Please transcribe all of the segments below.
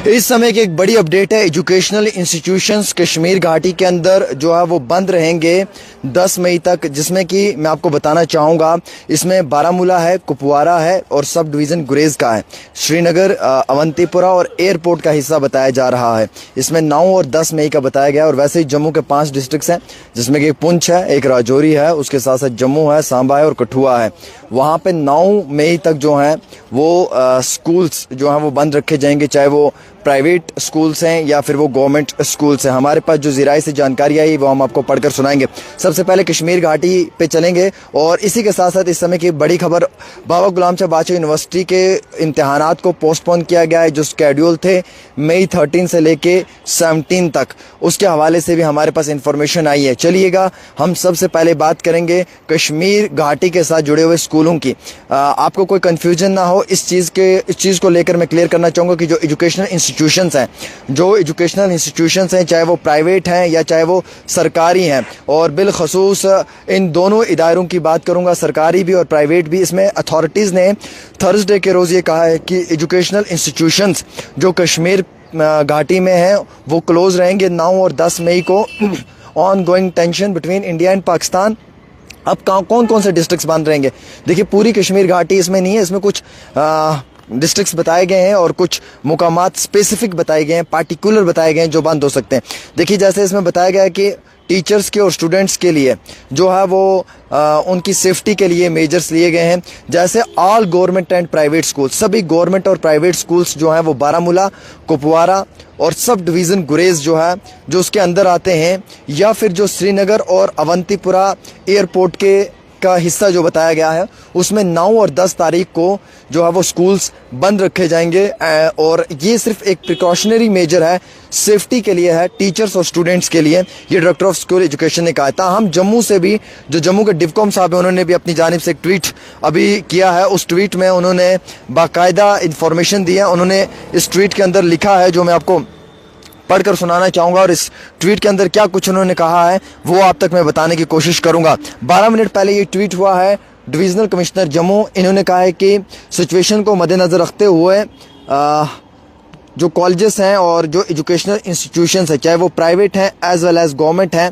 इस समय की एक बड़ी अपडेट है। एजुकेशनल इंस्टीट्यूशंस कश्मीर घाटी के अंदर जो है वो बंद रहेंगे 10 मई तक, जिसमें कि मैं आपको बताना चाहूँगा इसमें बारामूला है, कुपवारा है और सब डिवीज़न गुरेज का है। श्रीनगर, अवंतीपुरा और एयरपोर्ट का हिस्सा बताया जा रहा है। इसमें 9 और 10 मई का बताया गया। और वैसे ही जम्मू के 5 डिस्ट्रिक्ट्स हैं, जिसमें कि एक पुंछ है, एक राजौरी है, उसके साथ साथ जम्मू है, सांबा है और कठुआ है। वहाँ पे 9 मई तक जो हैं वो स्कूल्स जो हैं वो बंद रखे जाएंगे, चाहे वो प्राइवेट स्कूल्स हैं या फिर वो गवर्नमेंट स्कूल्स हैं। हमारे पास जो ज़राए से जानकारी आई वो हम आपको पढ़कर सुनाएंगे। सबसे पहले कश्मीर घाटी पे चलेंगे और इसी के साथ साथ इस समय की बड़ी खबर, बाबा गुलाम शाह बादशाह यूनिवर्सिटी के इम्तिहानात को पोस्टपोन किया गया है। जो स्केड्यूल थे मई 13 से लेके 17 तक, उसके हवाले से भी हमारे पास इंफॉर्मेशन आई है। चलिएगा हम सबसे पहले बात करेंगे कश्मीर घाटी के साथ जुड़े हुए स्कूलों की। आपको कोई कन्फ्यूजन ना हो इस चीज़ को लेकर मैं क्लियर करना चाहूँगा कि जो एजुकेशनल इंस्टीट्यूशंस हैं, चाहे वो प्राइवेट हैं या चाहे वो सरकारी हैं, और बिलखसूस इन दोनों इदारों की बात करूंगा, सरकारी भी और प्राइवेट भी। इसमें अथॉरिटीज़ ने थर्सडे के रोज़ ये कहा है कि एजुकेशनल इंस्टीट्यूशंस जो कश्मीर घाटी में हैं वो क्लोज रहेंगे 9 और 10 मई को। On going tension between India and Pakistan. अब कौन कौन से डिस्ट्रिक्ट्स बंद रहेंगे? देखिए, पूरी कश्मीर घाटी इसमें नहीं है, इसमें कुछ डिस्ट्रिक्ट्स बताए गए हैं और कुछ मुकामात स्पेसिफिक बताए गए हैं, पार्टिकुलर बताए गए हैं जो बंद हो सकते हैं। देखिए, जैसे इसमें बताया गया है कि टीचर्स के और स्टूडेंट्स के लिए जो है वो उनकी सेफ्टी के लिए मेजर्स लिए गए हैं। जैसे all government and private schools, सभी गवर्नमेंट और प्राइवेट स्कूल्स जो हैं वो बारामूला, कुपवारा और सब डिवीज़न गुरेज जो है जो उसके अंदर आते हैं, या फिर जो श्रीनगर और अवंतीपुरा एयरपोर्ट का हिस्सा जो बताया गया है, उसमें 9 और 10 तारीख को जो है वो स्कूल्स बंद रखे जाएंगे। और ये सिर्फ एक प्रिकॉशनरी मेजर है, सेफ्टी के लिए है, टीचर्स और स्टूडेंट्स के लिए, ये डायरेक्टर ऑफ स्कूल एजुकेशन ने कहा था। हम जम्मू से भी, जो जम्मू के डिवकॉम साहब हैं, उन्होंने भी अपनी जानिब से एक ट्वीट अभी किया है। उस ट्वीट में उन्होंने बाकायदा इंफॉर्मेशन दी है। उन्होंने इस ट्वीट के अंदर लिखा है जो मैं आपको पढ़कर सुनाना चाहूँगा, और इस ट्वीट के अंदर क्या कुछ उन्होंने कहा है वो आप तक मैं बताने की कोशिश करूँगा। 12 मिनट पहले ये ट्वीट हुआ है। डिवीज़नल कमिश्नर जम्मू, इन्होंने कहा है कि सिचुएशन को मद्देनज़र रखते हुए जो कॉलेजेस हैं और जो एजुकेशनल इंस्टीट्यूशंस हैं, चाहे वो प्राइवेट हैं एज वेल एज गवर्नमेंट हैं,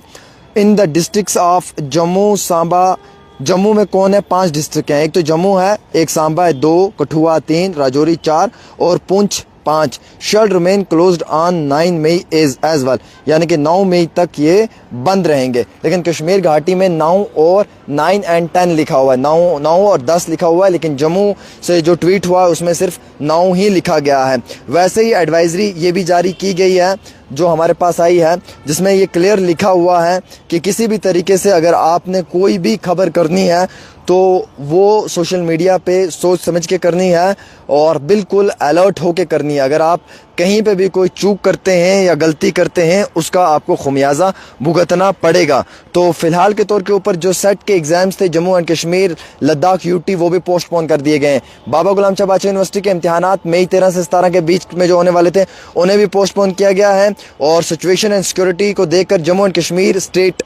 in the districts of Jammu, Samba. Jammu में कौन है? 5 डिस्ट्रिक्ट हैं। एक तो जम्मू है, एक सांबा है, 2 कठुआ 3, राजौरी 4 और Poonch 5। Shall remain closed on 9 May as well, यानी कि 9 मई तक ये बंद रहेंगे। लेकिन कश्मीर घाटी में 9 और 9 एंड 10 लिखा हुआ है, 9 और 10 लिखा हुआ है, लेकिन जम्मू से जो ट्वीट हुआ है उसमें सिर्फ 9 ही लिखा गया है। वैसे ही एडवाइजरी ये भी जारी की गई है जो हमारे पास आई है, जिसमें ये क्लियर लिखा हुआ है कि किसी भी तरीके से अगर आपने कोई भी खबर करनी है तो वो सोशल मीडिया पे सोच समझ के करनी है और बिल्कुल अलर्ट होके करनी है। अगर आप कहीं पे भी कोई चूक करते हैं या गलती करते हैं, उसका आपको खुमियाजा भुगतना पड़ेगा। तो फिलहाल के तौर के ऊपर जो सेट के एग्जाम्स थे जम्मू एंड कश्मीर, लद्दाख, यूटी, वो भी पोस्टपोन कर दिए गए हैं। बाबा गुलाम शाह बादशाह यूनिवर्सिटी के इम्तिहानात मई 13 से 17 के बीच में जो होने वाले थे, उन्हें भी पोस्टपोन किया गया है। और सिचुएशन एंड सिक्योरिटी को देखकर Jammu and Kashmir state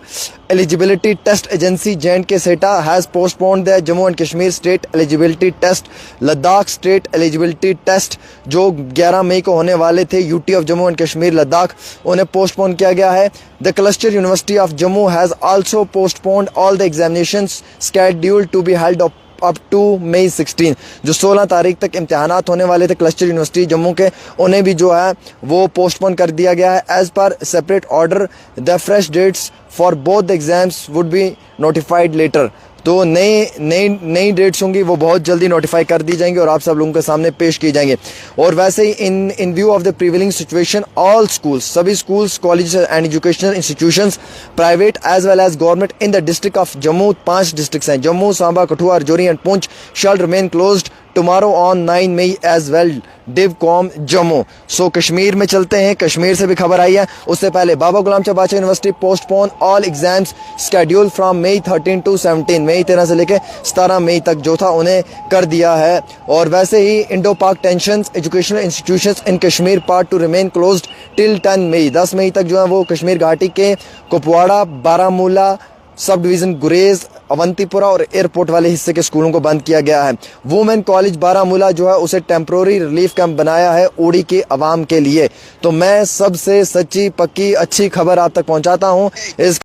eligibility test agency J&K SETA has postponed the Jammu and Kashmir state eligibility test. Ladakh state eligibility test जो 11 मई को होने वाले थे, UT of Jammu and Kashmir, Ladakh, उन्हें पोस्टपोन किया गया है। The cluster university of Jammu has also postponed all the examinations scheduled to be held up to May 16। जो 16 तारीख तक इम्तिहानात होने वाले थे क्लस्टर यूनिवर्सिटी जम्मू के, उन्हें भी जो है वो पोस्टपोन कर दिया गया है। As per separate order the fresh dates for both exams would be notified later. तो नई डेट्स होंगी वो बहुत जल्दी नोटिफाई कर दी जाएंगी और आप सब लोगों के सामने पेश की जाएंगे। और वैसे ही in view of the prevailing situation, all schools, सभी schools, college and educational institutions, private as well as government in the district of Jammu, 5 districts हैं, Jammu, Samba, Kathua, Rajouri and Poonch, shall remain closed tomorrow on 9 May as well, divcom Jammu. So Kashmir में चलते हैं, कश्मीर से भी खबर आई है। उससे पहले बाबा Ghulam Shah Badshah university postpone all exams schedule from May 13 to 17, मई 13 से लेकर 17 मई तक जो था उन्हें कर दिया है। और वैसे ही इंडो पाक टेंशंस, एजुकेशनल इंस्टीट्यूशंस इन Kashmir part two remain closed till 10 मई, 10 मई तक जो है वो कश्मीर घाटी के कुपवाड़ा, बारामूला, सब डिवीज़न गुरेज अवंतीपुरा और एयरपोर्ट वाले हिस्से के स्कूलों को बंद किया गया है। वुमेन कॉलेज बारामूला जो है उसे टेम्प्रोरी रिलीफ कैंप बनाया है उड़ी के अवाम के लिए। तो मैं सबसे सच्ची पक्की अच्छी खबर आप तक पहुंचाता हूं। इस